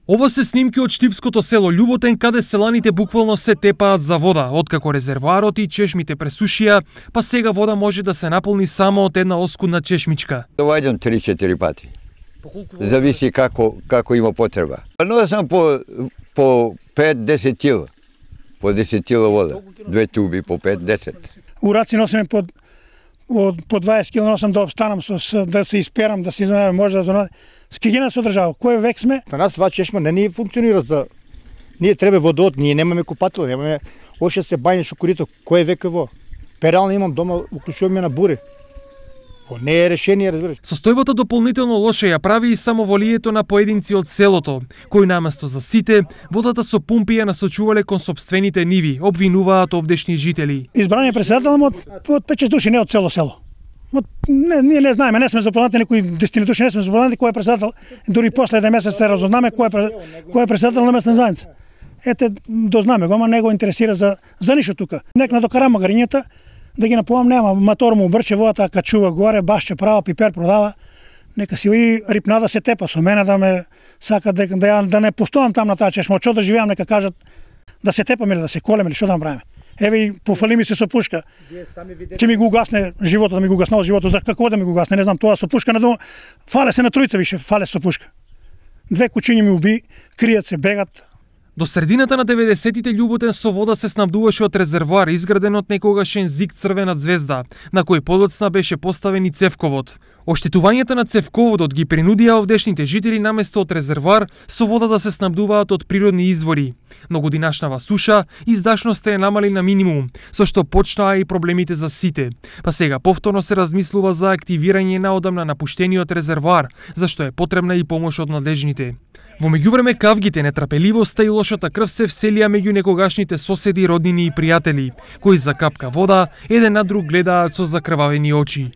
Ова се снимки од штипското село Љуботен, каде селаните буквално се тепаат за вода, откако резервоарот и чешмите пресушија, па сега вода може да се наполни само од една оскудна чешмичка. Доаѓам 3-4 пати. Зависи како има потреба. Но сам по 5-10 кила. По 10 кила вода. 2 туби по 5-10. Ураци носиме по 20 кила носам да обстанам, да се изперам, да се изнавам, може да зона. Скигина се одржава. Кој век сме? На нас два чешма не ни функционира за... Ние треба водоот, ние немаме купател, немаме още се бајне шокорито. Кој век е во? Перална имам дома, уклучуваме на буре. Не е решение, разбираш. Состојбата дополнително лоша ја прави и самоволието на поединци од селото, кои наместо за сите, водата со пумпи ја насочувале кон сопствените ниви, обвинуваат овдешни жители. Избраниот председател од 5-6 души, не од цело село. Ние не знаеме, не сме запознати, некои 10 души не сме запознати кој е председател. Дури после еден месец се разузнаме кој е председател на местна заедница. Ете, дознаме го, ама не го интересира за ништо тука. Нек надокарам магарињата, да ги напомнам, нема мотор му обрче, водата качува горе, башче права, пипер продава. Нека си и рипна да се тепа со мене, да ме сака да не постојам там на таа чешма, што да живеам, нека кажат да се тепаме или да се колеме или што да направиме. Еве и пофали ми се со пушка. Ќе ми го угасне животот, да ми го угаснал животот, за какво да ми го угасне, не знам, тоа со пушка на дома. Фале се на тројца више, фале со пушка. 2 кучиња ми уби, кријат се, бегат. До средината на 90-тите Љуботен со вода се снабдуваше од резервоар изграден од некогашен зик Црвена звезда, на кој подоцна беше поставен и цевковод. Оштетувањата на цевководот ги принудија овдешните жители наместо од резервоар со вода да се снабдуваат од природни извори. Но годинашнава суша издашноста е намали на минимум, со што почнаа и проблемите за сите. Па сега повторно се размислува за активирање на одамна напуштениот резервоар, зашто е потребна и помош од надлежните. Во меѓувреме кавгите, нетрпеливоста и лошата крв се вселија меѓу некогашните соседи, роднини и пријатели, кои за капка вода еден на друг гледаат со закрвавени очи.